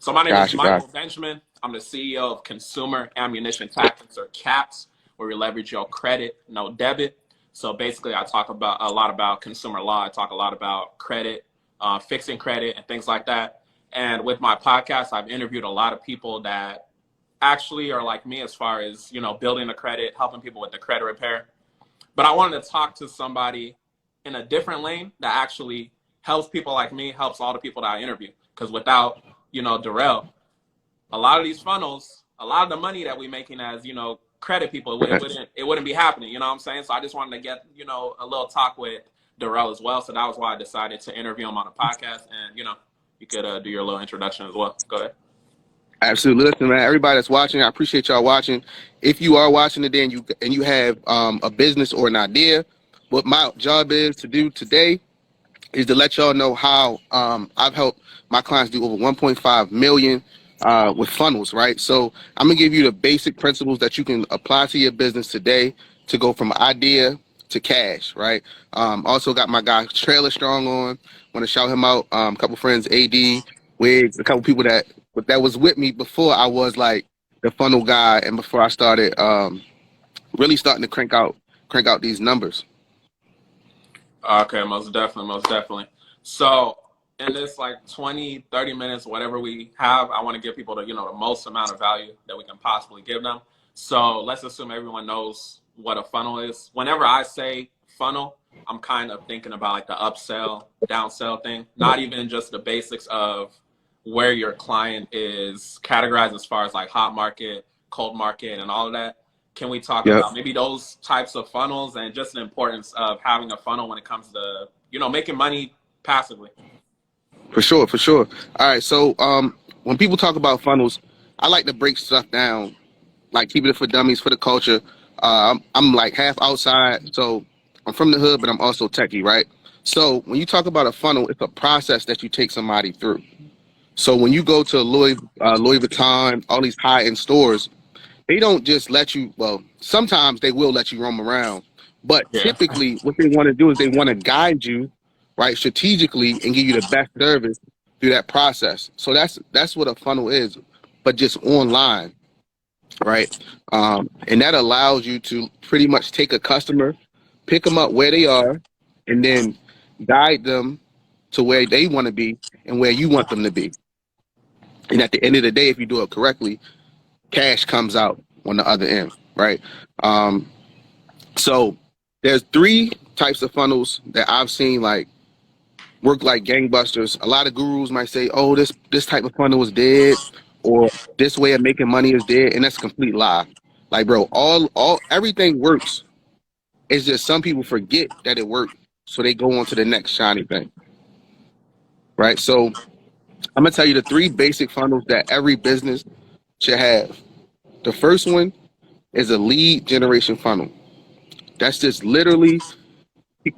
So my name is Gotcha, gotcha. Michael Benjamin. I'm the CEO of Consumer Ammunition Tactics, or CAPS, where we leverage your credit, no debit. So basically, I talk about a lot about consumer law. I talk a lot about credit, fixing credit, and things like that. And with my podcast, I've interviewed a lot of people that actually are like me as far as, building the credit, helping people with the credit repair. But I wanted to talk to somebody in a different lane that actually helps people like me, helps all the people that I interview. Because without, Darrell, a lot of these funnels, a lot of the money that we're making as, credit people, it wouldn't be happening. You know what I'm saying? So I just wanted to get, a little talk with Darrell as well. So that was why I decided to interview him on a podcast. And, you could do your little introduction as well. Go ahead. Absolutely. Listen, man, everybody that's watching, I appreciate y'all watching. If you are watching today and you have a business or an idea, what my job is to do today is to let y'all know how I've helped my clients do over 1.5 million with funnels, right? So I'm gonna give you the basic principles that you can apply to your business today to go from idea to cash, right? Also got my guy Trailer Strong on. Want to shout him out. A couple friends, AD, Wiggs, a couple people that was with me before I was like the funnel guy and before I started really starting to crank out these numbers. Okay, most definitely, most definitely. So in this like 20, 30 minutes, whatever we have, I want to give people the most amount of value that we can possibly give them. So let's assume everyone knows what a funnel is. Whenever I say funnel, I'm kind of thinking about like the upsell, downsell thing, not even just the basics of where your client is categorized as far as like hot market, cold market, and all of that. Can we talk Yep. about maybe those types of funnels and just the importance of having a funnel when it comes to, making money passively? For sure, for sure. All right, so when people talk about funnels, I like to break stuff down, like keeping it for dummies for the culture. I'm like half outside, so I'm from the hood, but I'm also techie, right? So when you talk about a funnel, it's a process that you take somebody through. So when you go to Louis Vuitton, all these high-end stores, they don't just let you, well, sometimes they will let you roam around, but Yeah. typically what they want to do is they want to guide you, right, strategically and give you the best service through that process. So that's what a funnel is, but just online, right? And that allows you to pretty much take a customer, pick them up where they are, and then guide them to where they want to be and where you want them to be. And at the end of the day, if you do it correctly, cash comes out on the other end, right? Um, so there's three types of funnels that I've seen like work like gangbusters. A lot of gurus might say, "Oh, this type of funnel is dead," or "This way of making money is dead," and that's a complete lie. Like, bro, all everything works. It's just some people forget that it worked, so they go on to the next shiny thing, right? So I'm gonna tell you the three basic funnels that every business should have. The first one is a lead generation funnel. That's just literally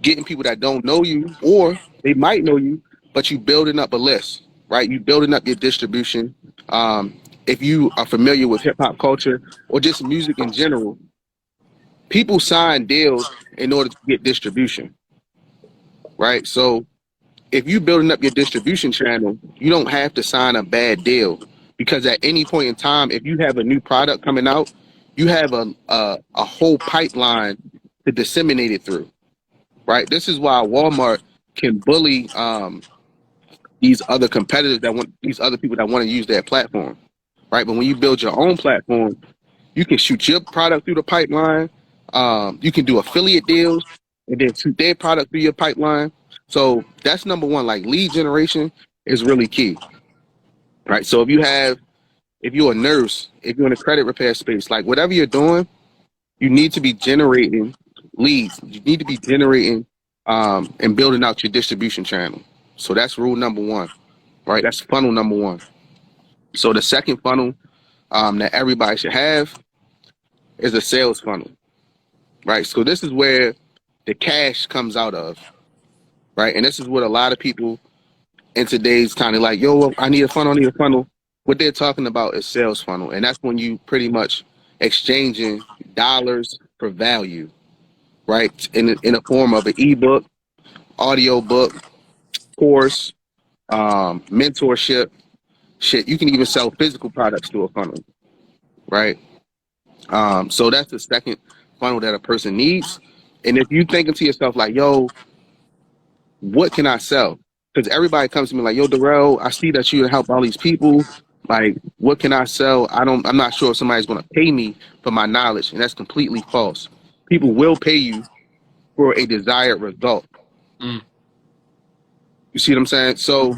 getting people that don't know you or they might know you, but you building up a list, right? You building up your distribution. If you are familiar with hip hop culture or just music in general, people sign deals in order to get distribution, right? So if you building up your distribution channel, you don't have to sign a bad deal because at any point in time, if you have a new product coming out, you have a whole pipeline to disseminate it through, right? This is why Walmart can bully these other competitors that want these other people that want to use their platform, right? But when you build your own platform, you can shoot your product through the pipeline. You can do affiliate deals and then shoot their product through your pipeline. So that's number one. Like lead generation is really key, right? So if you're a nurse, if you're in the credit repair space, like whatever you're doing, you need to be generating leads. You need to be generating and building out your distribution channel. So that's rule number one, right? That's funnel number one. So the second funnel that everybody should have is a sales funnel, right? So this is where the cash comes out of, right? And this is what a lot of people in today's kind of like, yo, I need a funnel, I need a funnel. What they're talking about is sales funnel. And that's when you pretty much exchanging dollars for value, right? In a form of an ebook, audio book, course, mentorship, Shit, you can even sell physical products through a funnel, right? So that's the second funnel that a person needs. And if you thinking to yourself like, yo, what can I sell? Because everybody comes to me like, yo, Darrell, I see that you help all these people. Like, what can I sell? I'm not sure if somebody's gonna pay me for my knowledge. And that's completely false. People will pay you for a desired result. Mm. You see what I'm saying? So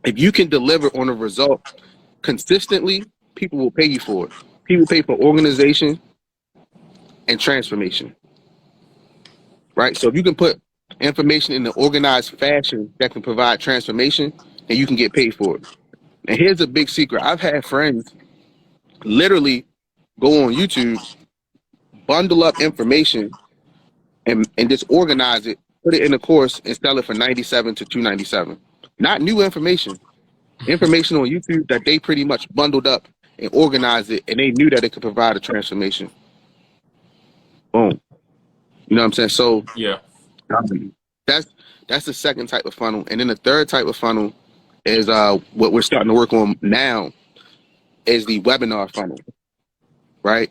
if you can deliver on a result consistently, people will pay you for it. People pay for organization and transformation, right? So if you can put information in an organized fashion that can provide transformation, then you can get paid for it. And here's a big secret. I've had friends literally go on YouTube, bundle up information, and just organize it, put it in a course, and sell it for $97 to $297. Not new information. Information on YouTube that they pretty much bundled up and organized it, and they knew that it could provide a transformation. Boom. You know what I'm saying? So Yeah. that's the second type of funnel. And then the third type of funnel is what we're starting to work on now is the webinar funnel, right?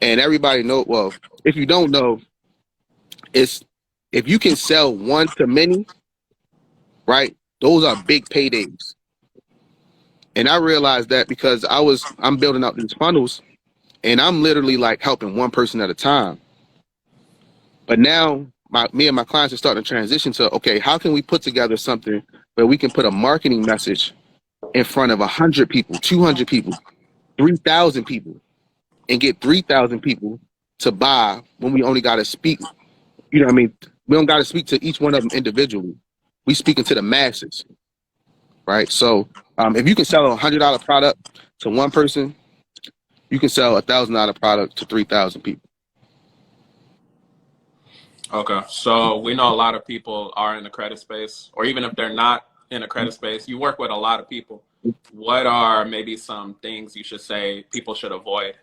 And everybody know, well, if you don't know, it's if you can sell one to many, right? Those are big paydays. And I realized that because I'm building out these funnels and I'm literally like helping one person at a time. But now me and my clients are starting to transition to, okay, how can we put together something where we can put a marketing message in front of 100 people, 200 people, 3,000 people, and get 3,000 people to buy when we only got to speak, you know what I mean? We don't got to speak to each one of them individually. We speaking to the masses, right? So if you can sell $100 product to one person, you can sell $1,000 product to 3,000 people. Okay. So we know a lot of people are in the credit space, or even if they're not in the credit space, you work with a lot of people. What are maybe some things you should say people should avoid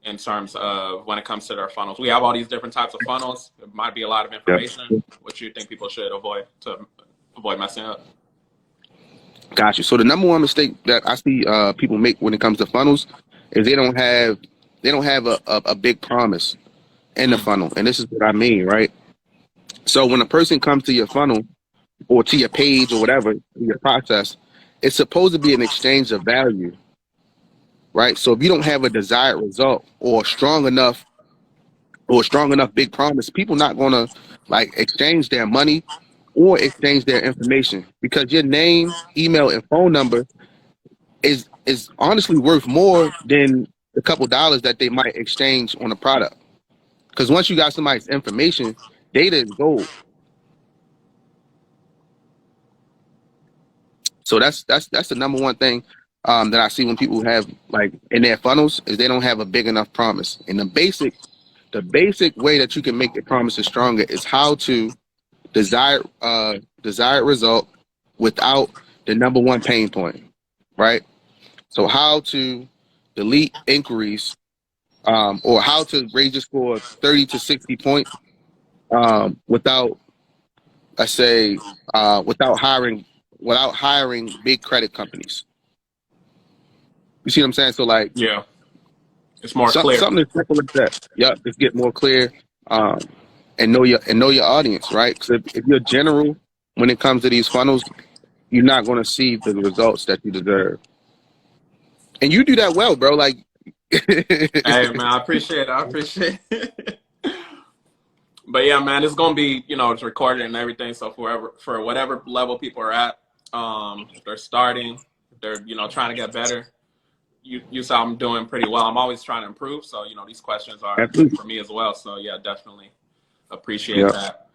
in terms of when it comes to their funnels? We have all these different types of funnels. It might be a lot of information. Yeah. What do you think people should avoid to avoid messing up? Got you. So the number one mistake that I see people make when it comes to funnels is they don't have a big promise in the funnel. And this is what I mean, right? So when a person comes to your funnel or to your page or whatever, your process, it's supposed to be an exchange of value, right? So if you don't have a desired result or strong enough big promise, people not going to like exchange their money or exchange their information because your name, email, and phone number is honestly worth more than a couple dollars that they might exchange on a product. Because once you got somebody's information, data is gold. So that's the number one thing that I see when people have like in their funnels is they don't have a big enough promise. And the basic way that you can make the promises stronger is how to desired result without the number one pain point, right? So how to delete inquiries or how to raise your score 30 to 60 points without, let's say, without hiring big credit companies. You see what I'm saying? So like, Yeah, it's more clear. Something as simple as that. Yep, just get more clear and know your audience, right? Because if you're general when it comes to these funnels, you're not going to see the results that you deserve. And you do that well, bro. Like, Hey man, I appreciate it. But yeah, man, it's gonna be, it's recorded and everything. So for whatever level people are at, if they're starting, if they're, trying to get better, you saw I'm doing pretty well. I'm always trying to improve. So, these questions are absolutely. for me as well. So yeah, definitely appreciate that.